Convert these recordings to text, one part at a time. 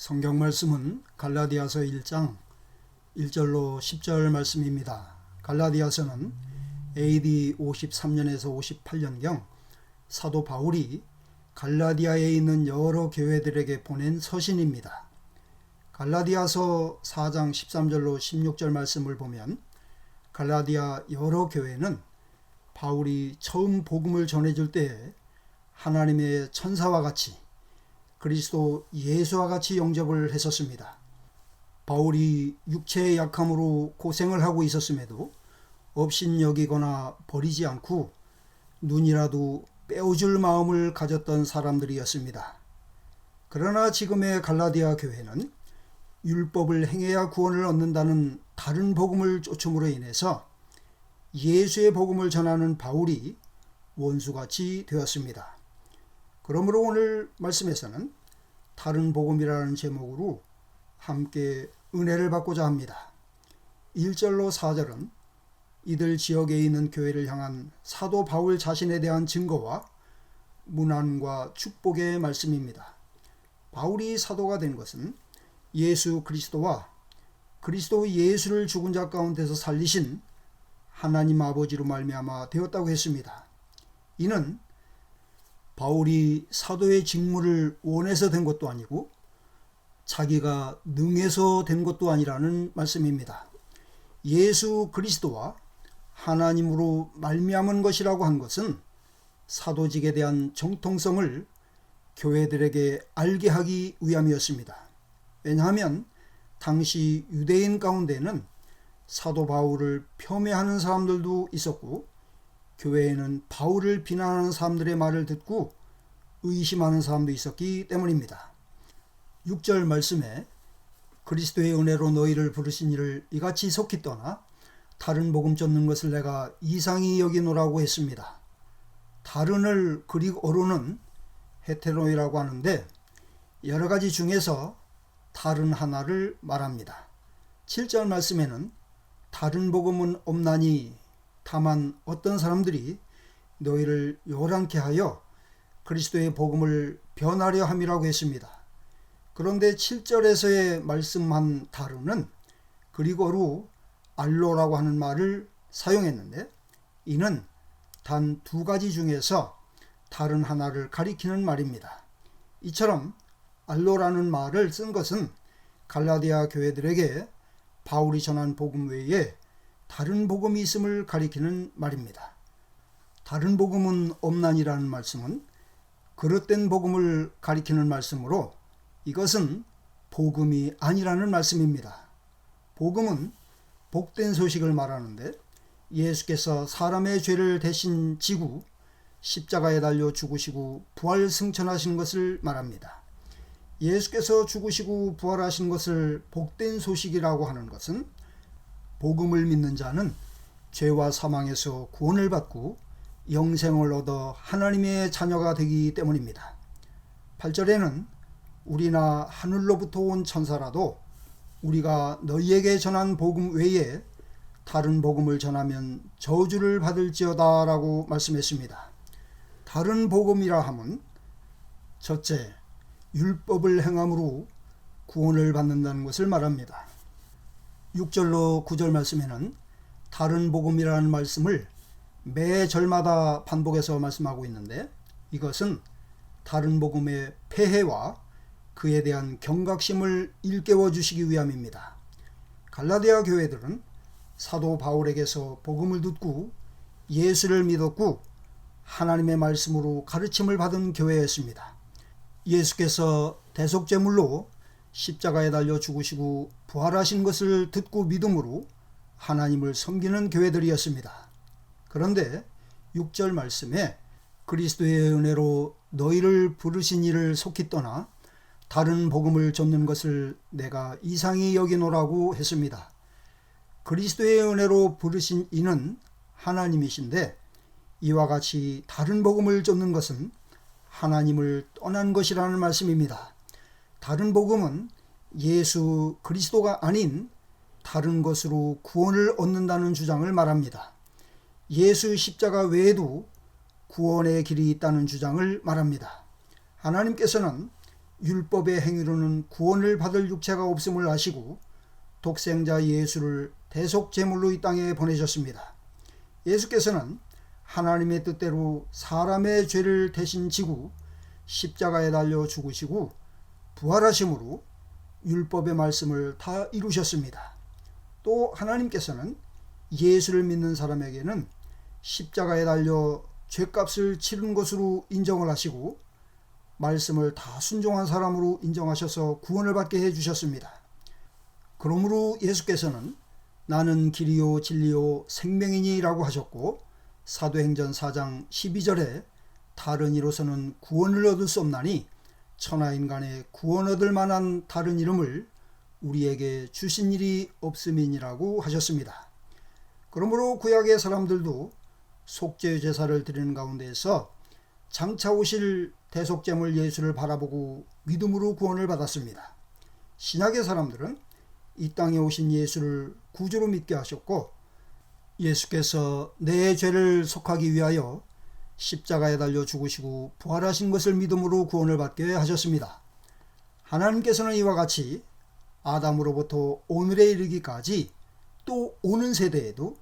성경 말씀은 갈라디아서 1장 1절로 10절 말씀입니다. 갈라디아서는 AD 53년에서 58년경 사도 바울이 갈라디아에 있는 여러 교회들에게 보낸 서신입니다. 갈라디아서 4장 13절로 16절 말씀을 보면 갈라디아 여러 교회는 바울이 처음 복음을 전해줄 때에 하나님의 천사와 같이 그리스도 예수와 같이 영접을 했었습니다. 바울이 육체의 약함으로 고생을 하고 있었음에도 업신여기거나 버리지 않고 눈이라도 빼어줄 마음을 가졌던 사람들이었습니다. 그러나 지금의 갈라디아 교회는 율법을 행해야 구원을 얻는다는 다른 복음을 쫓음으로 인해서 예수의 복음을 전하는 바울이 원수같이 되었습니다. 그러므로 오늘 말씀에서는 다른 복음이라는 제목으로 함께 은혜를 받고자 합니다. 1절로 4절은 이들 지역에 있는 교회를 향한 사도 바울 자신에 대한 증거와 문안과 축복의 말씀입니다. 바울이 사도가 된 것은 예수 그리스도와 그리스도 예수를 죽은 자 가운데서 살리신 하나님 아버지로 말미암아 되었다고 했습니다. 이는 바울이 사도의 직무를 원해서 된 것도 아니고 자기가 능해서 된 것도 아니라는 말씀입니다. 예수 그리스도와 하나님으로 말미암은 것이라고 한 것은 사도직에 대한 정통성을 교회들에게 알게 하기 위함이었습니다. 왜냐하면 당시 유대인 가운데는 사도 바울을 폄훼하는 사람들도 있었고 교회에는 바울을 비난하는 사람들의 말을 듣고 의심하는 사람도 있었기 때문입니다. 6절 말씀에 그리스도의 은혜로 너희를 부르신 이를 이같이 속히 떠나 다른 복음 쫓는 것을 내가 이상히 여기노라고 했습니다. 다른을 그리고로는 헤테로이라고 하는데 여러 가지 중에서 다른 하나를 말합니다. 7절 말씀에는 다른 복음은 없나니 다만 어떤 사람들이 너희를 요란케 하여 그리스도의 복음을 변하려 함이라고 했습니다. 그런데 7절에서의 말씀한 다루는 그리고로 알로라고 하는 말을 사용했는데 이는 단 두 가지 중에서 다른 하나를 가리키는 말입니다. 이처럼 알로라는 말을 쓴 것은 갈라디아 교회들에게 바울이 전한 복음 외에 다른 복음이 있음을 가리키는 말입니다. 다른 복음은 없나니라는 말씀은 그릇된 복음을 가리키는 말씀으로 이것은 복음이 아니라는 말씀입니다. 복음은 복된 소식을 말하는데 예수께서 사람의 죄를 대신 지고 십자가에 달려 죽으시고 부활 승천하신 것을 말합니다. 예수께서 죽으시고 부활하신 것을 복된 소식이라고 하는 것은 복음을 믿는 자는 죄와 사망에서 구원을 받고 영생을 얻어 하나님의 자녀가 되기 때문입니다. 8절에는 우리나 하늘로부터 온 천사라도 우리가 너희에게 전한 복음 외에 다른 복음을 전하면 저주를 받을지어다 라고 말씀했습니다. 다른 복음이라 함은 첫째, 율법을 행함으로 구원을 받는다는 것을 말합니다. 6절로 9절 말씀에는 다른 복음이라는 말씀을 매 절마다 반복해서 말씀하고 있는데 이것은 다른 복음의 폐해와 그에 대한 경각심을 일깨워 주시기 위함입니다. 갈라디아 교회들은 사도 바울에게서 복음을 듣고 예수를 믿었고 하나님의 말씀으로 가르침을 받은 교회였습니다. 예수께서 대속제물로 십자가에 달려 죽으시고 부활하신 것을 듣고 믿음으로 하나님을 섬기는 교회들이었습니다. 그런데 6절 말씀에 그리스도의 은혜로 너희를 부르신 이를 속히 떠나 다른 복음을 쫓는 것을 내가 이상히 여기노라고 했습니다. 그리스도의 은혜로 부르신 이는 하나님이신데 이와 같이 다른 복음을 쫓는 것은 하나님을 떠난 것이라는 말씀입니다. 다른 복음은 예수 그리스도가 아닌 다른 것으로 구원을 얻는다는 주장을 말합니다. 예수 십자가 외에도 구원의 길이 있다는 주장을 말합니다. 하나님께서는 율법의 행위로는 구원을 받을 육체가 없음을 아시고 독생자 예수를 대속제물로 이 땅에 보내셨습니다. 예수께서는 하나님의 뜻대로 사람의 죄를 대신 지고 십자가에 달려 죽으시고 부활하심으로 율법의 말씀을 다 이루셨습니다. 또 하나님께서는 예수를 믿는 사람에게는 십자가에 달려 죄값을 치른 것으로 인정을 하시고 말씀을 다 순종한 사람으로 인정하셔서 구원을 받게 해주셨습니다. 그러므로 예수께서는 나는 길이요 진리요 생명이니라고 하셨고 사도행전 4장 12절에 다른 이로서는 구원을 얻을 수 없나니 천하인간의 구원 얻을 만한 다른 이름을 우리에게 주신 일이 없음이니라고 하셨습니다. 그러므로 구약의 사람들도 속죄 제사를 드리는 가운데에서 장차 오실 대속제물 예수를 바라보고 믿음으로 구원을 받았습니다. 신약의 사람들은 이 땅에 오신 예수를 구주로 믿게 하셨고 예수께서 내 죄를 속하기 위하여 십자가에 달려 죽으시고 부활하신 것을 믿음으로 구원을 받게 하셨습니다. 하나님께서는 이와 같이 아담으로부터 오늘에 이르기까지 또 오는 세대에도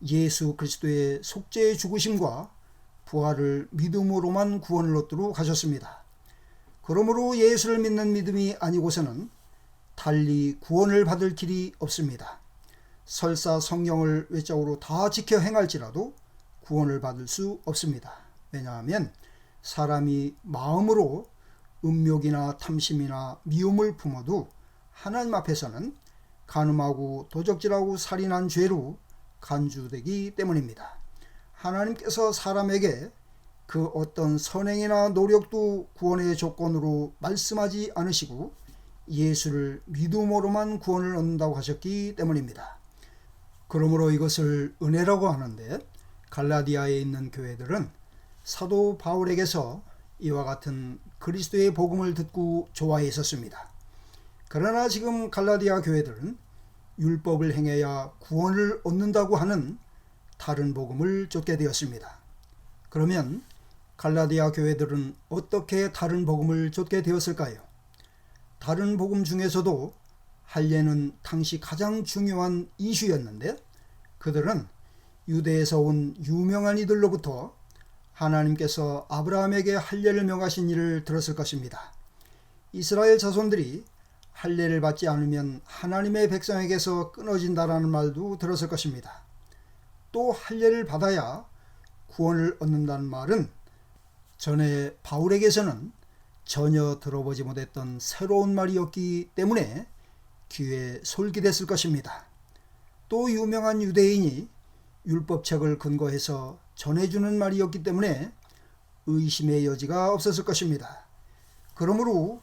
예수 그리스도의 속죄의 죽으심과 부활을 믿음으로만 구원을 얻도록 하셨습니다. 그러므로 예수를 믿는 믿음이 아니고서는 달리 구원을 받을 길이 없습니다. 설사 성경을 외적으로 다 지켜 행할지라도 구원을 받을 수 없습니다. 왜냐하면 사람이 마음으로 음욕이나 탐심이나 미움을 품어도 하나님 앞에서는 간음하고 도적질하고 살인한 죄로 간주되기 때문입니다. 하나님께서 사람에게 그 어떤 선행이나 노력도 구원의 조건으로 말씀하지 않으시고 예수를 믿음으로만 구원을 얻는다고 하셨기 때문입니다. 그러므로 이것을 은혜라고 하는데 갈라디아에 있는 교회들은 사도 바울에게서 이와 같은 그리스도의 복음을 듣고 좋아해 있었습니다. 그러나 지금 갈라디아 교회들은 율법을 행해야 구원을 얻는다고 하는 다른 복음을 쫓게 되었습니다. 그러면 갈라디아 교회들은 어떻게 다른 복음을 쫓게 되었을까요? 다른 복음 중에서도 할례는 당시 가장 중요한 이슈였는데 그들은 유대에서 온 유명한 이들로부터 하나님께서 아브라함에게 할례를 명하신 일을 들었을 것입니다. 이스라엘 자손들이 할례를 받지 않으면 하나님의 백성에게서 끊어진다라는 말도 들었을 것입니다. 또 할례를 받아야 구원을 얻는다는 말은 전에 바울에게서는 전혀 들어보지 못했던 새로운 말이었기 때문에 귀에 솔깃했을 것입니다. 또 유명한 유대인이 율법책을 근거해서 전해주는 말이었기 때문에 의심의 여지가 없었을 것입니다. 그러므로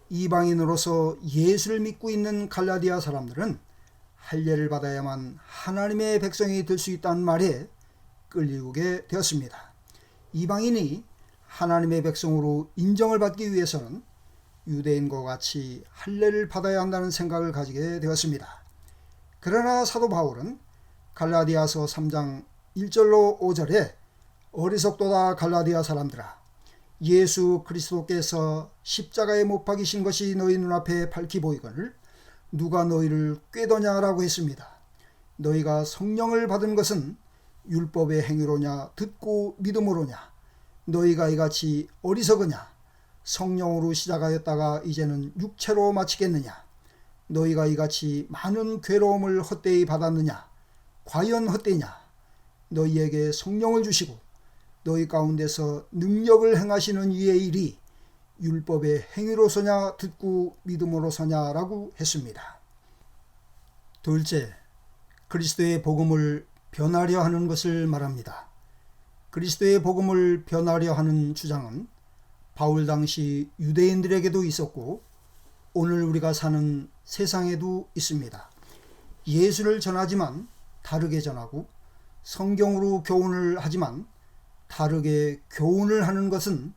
이방인으로서 예수를 믿고 있는 갈라디아 사람들은 할례를 받아야만 하나님의 백성이 될 수 있다는 말에 끌리게 되었습니다. 이방인이 하나님의 백성으로 인정을 받기 위해서는 유대인과 같이 할례를 받아야 한다는 생각을 가지게 되었습니다. 그러나 사도 바울은 갈라디아서 3장 1절로 5절에 어리석도다 갈라디아 사람들아 예수 그리스도께서 십자가에 못 박이신 것이 너희 눈앞에 밝히 보이거늘 누가 너희를 꾀더냐라고 했습니다. 너희가 성령을 받은 것은 율법의 행위로냐 듣고 믿음으로냐 너희가 이같이 어리석으냐 성령으로 시작하였다가 이제는 육체로 마치겠느냐 너희가 이같이 많은 괴로움을 헛되이 받았느냐 과연 헛되냐 너희에게 성령을 주시고 너희 가운데서 능력을 행하시는 이의 일이 율법의 행위로서냐 듣고 믿음으로서냐라고 했습니다. 둘째, 그리스도의 복음을 변하려 하는 것을 말합니다. 그리스도의 복음을 변하려 하는 주장은 바울 당시 유대인들에게도 있었고 오늘 우리가 사는 세상에도 있습니다. 예수를 전하지만 다르게 전하고 성경으로 교훈을 하지만 다르게 교훈을 하는 것은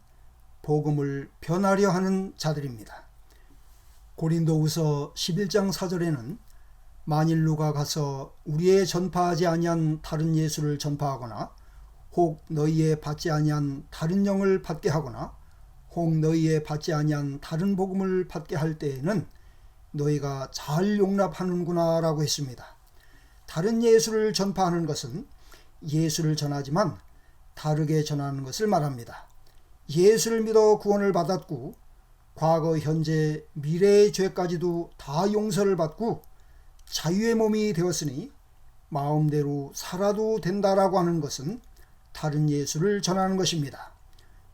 복음을 변하려 하는 자들입니다. 고린도후서 11장 4절에는 만일 누가 가서 우리의 전파하지 아니한 다른 예수를 전파하거나 혹 너희의 받지 아니한 다른 영을 받게 하거나 혹 너희에 받지 아니한 다른 복음을 받게 할 때에는 너희가 잘 용납하는구나 라고 했습니다. 다른 예수를 전파하는 것은 예수를 전하지만 다르게 전하는 것을 말합니다. 예수를 믿어 구원을 받았고 과거, 현재, 미래의 죄까지도 다 용서를 받고 자유의 몸이 되었으니 마음대로 살아도 된다라고 하는 것은 다른 예수를 전하는 것입니다.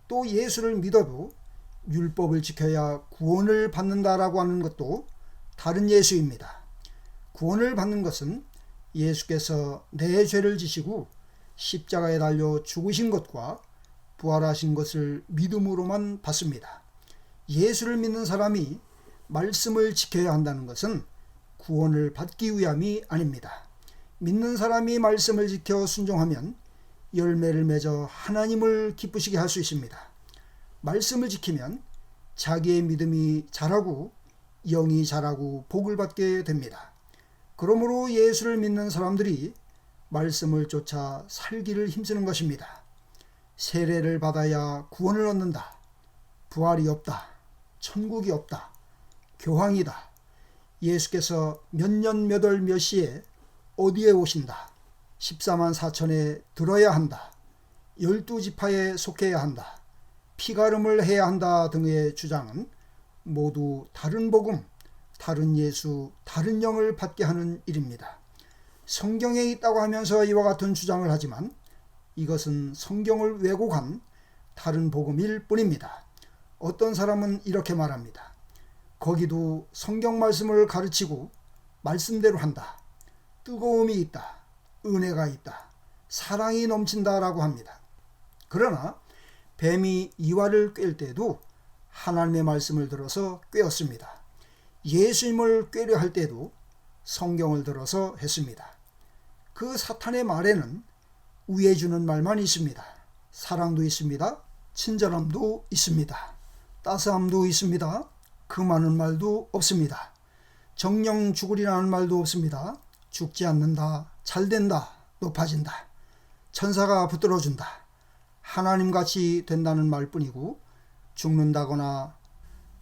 또 예수를 믿어도 율법을 지켜야 구원을 받는다라고 하는 것도 다른 예수입니다. 구원을 받는 것은 예수께서 내 죄를 지시고 십자가에 달려 죽으신 것과 부활하신 것을 믿음으로만 받습니다. 예수를 믿는 사람이 말씀을 지켜야 한다는 것은 구원을 받기 위함이 아닙니다. 믿는 사람이 말씀을 지켜 순종하면 열매를 맺어 하나님을 기쁘시게 할 수 있습니다. 말씀을 지키면 자기의 믿음이 자라고 영이 자라고 복을 받게 됩니다. 그러므로 예수를 믿는 사람들이 말씀을 쫓아 살기를 힘쓰는 것입니다. 세례를 받아야 구원을 얻는다. 부활이 없다. 천국이 없다. 교황이다. 예수께서 몇 년 몇 월 몇 시에 어디에 오신다. 14만 4천에 들어야 한다. 12지파에 속해야 한다. 피가름을 해야 한다 등의 주장은 모두 다른 복음, 다른 예수, 다른 영을 받게 하는 일입니다. 성경에 있다고 하면서 이와 같은 주장을 하지만 이것은 성경을 왜곡한 다른 복음일 뿐입니다. 어떤 사람은 이렇게 말합니다. 거기도 성경 말씀을 가르치고 말씀대로 한다. 뜨거움이 있다. 은혜가 있다. 사랑이 넘친다라고 합니다. 그러나 뱀이 이와를 꿰을 때도 하나님의 말씀을 들어서 꿰었습니다. 예수님을 꿰려 할 때도 성경을 들어서 했습니다. 그 사탄의 말에는 우애 주는 말만 있습니다. 사랑도 있습니다. 친절함도 있습니다. 따스함도 있습니다. 금하는 말도 없습니다. 정령 죽으리라는 말도 없습니다. 죽지 않는다. 잘된다. 높아진다. 천사가 붙들어준다. 하나님같이 된다는 말뿐이고 죽는다거나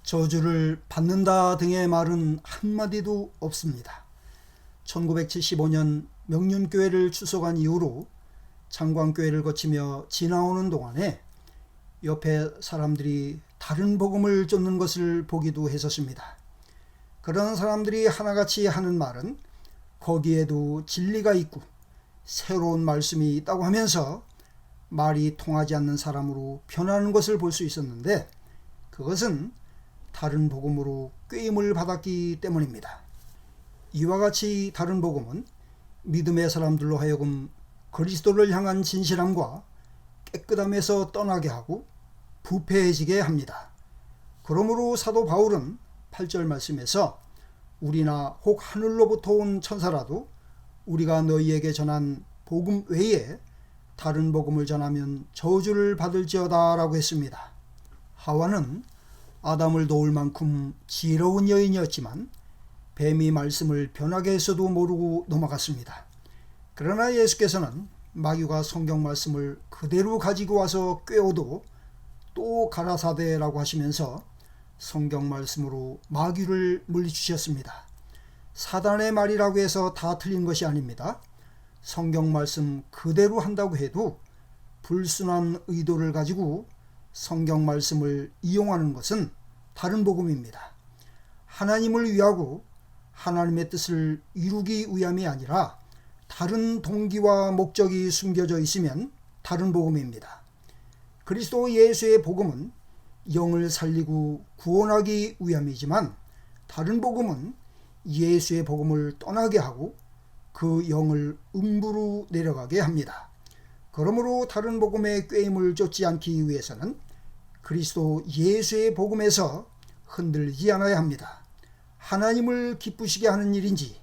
저주를 받는다 등의 말은 한마디도 없습니다. 1975년 명륜교회를 출석한 이후로 장광교회를 거치며 지나오는 동안에 옆에 사람들이 다른 복음을 쫓는 것을 보기도 했었습니다. 그런 사람들이 하나같이 하는 말은 거기에도 진리가 있고 새로운 말씀이 있다고 하면서 말이 통하지 않는 사람으로 변하는 것을 볼 수 있었는데 그것은 다른 복음으로 꾀임을 받았기 때문입니다. 이와 같이 다른 복음은 믿음의 사람들로 하여금 그리스도를 향한 진실함과 깨끗함에서 떠나게 하고 부패해지게 합니다. 그러므로 사도 바울은 8절 말씀에서 우리나 혹 하늘로부터 온 천사라도 우리가 너희에게 전한 복음 외에 다른 복음을 전하면 저주를 받을지어다 라고 했습니다. 하와는 아담을 도울 만큼 지혜로운 여인이었지만 뱀이 말씀을 변하게 해서도 모르고 넘어갔습니다. 그러나 예수께서는 마귀가 성경 말씀을 그대로 가지고 와서 꿰어도 또 가라사대라고 하시면서 성경 말씀으로 마귀를 물리치셨습니다. 사단의 말이라고 해서 다 틀린 것이 아닙니다. 성경 말씀 그대로 한다고 해도 불순한 의도를 가지고 성경 말씀을 이용하는 것은 다른 복음입니다. 하나님을 위하고 하나님의 뜻을 이루기 위함이 아니라 다른 동기와 목적이 숨겨져 있으면 다른 복음입니다. 그리스도 예수의 복음은 영을 살리고 구원하기 위함이지만 다른 복음은 예수의 복음을 떠나게 하고 그 영을 음부로 내려가게 합니다. 그러므로 다른 복음의 꾀임을 쫓지 않기 위해서는 그리스도 예수의 복음에서 흔들리지 않아야 합니다. 하나님을 기쁘시게 하는 일인지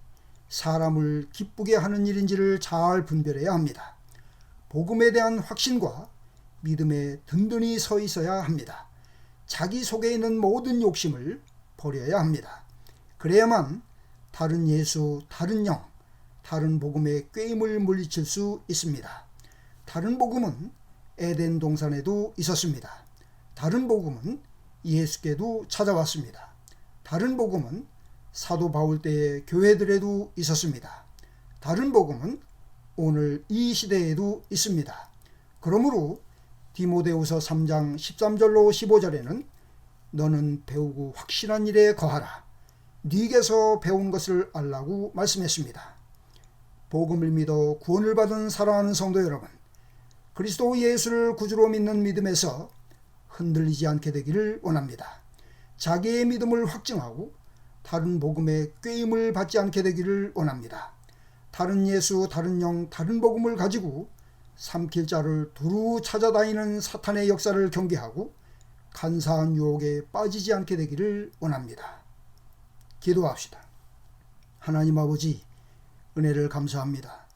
사람을 기쁘게 하는 일인지를 잘 분별해야 합니다. 복음에 대한 확신과 믿음에 든든히 서 있어야 합니다. 자기 속에 있는 모든 욕심을 버려야 합니다. 그래야만 다른 예수, 다른 영, 다른 복음의 꾀임을 물리칠 수 있습니다. 다른 복음은 에덴 동산에도 있었습니다. 다른 복음은 예수께도 찾아왔습니다. 다른 복음은 사도 바울 때의 교회들에도 있었습니다. 다른 복음은 오늘 이 시대에도 있습니다. 그러므로 디모데후서 3장 13절로 15절에는 너는 배우고 확실한 일에 거하라. 네게서 배운 것을 알라고 말씀했습니다. 복음을 믿어 구원을 받은 사랑하는 성도 여러분, 그리스도 예수를 구주로 믿는 믿음에서 흔들리지 않게 되기를 원합니다. 자기의 믿음을 확증하고 다른 복음에 꾀임을 받지 않게 되기를 원합니다. 다른 예수, 다른 영, 다른 복음을 가지고 삼킬 자를 두루 찾아다니는 사탄의 역사를 경계하고 간사한 유혹에 빠지지 않게 되기를 원합니다. 기도합시다. 하나님 아버지, 은혜를 감사합니다.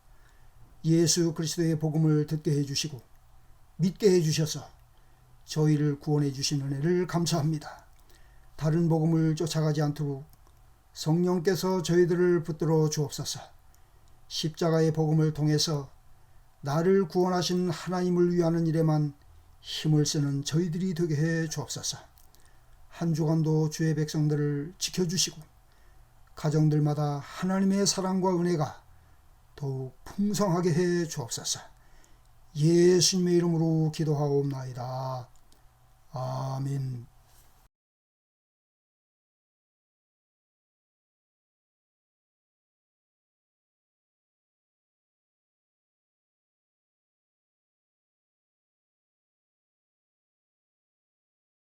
예수 그리스도의 복음을 듣게 해주시고 믿게 해주셔서 저희를 구원해 주신 은혜를 감사합니다. 다른 복음을 쫓아가지 않도록 성령께서 저희들을 붙들어 주옵소서. 십자가의 복음을 통해서 나를 구원하신 하나님을 위하는 일에만 힘을 쓰는 저희들이 되게 해 주옵소서. 한 주간도 주의 백성들을 지켜주시고 가정들마다 하나님의 사랑과 은혜가 더욱 풍성하게 해 주옵소서. 예수님의 이름으로 기도하옵나이다. 아멘.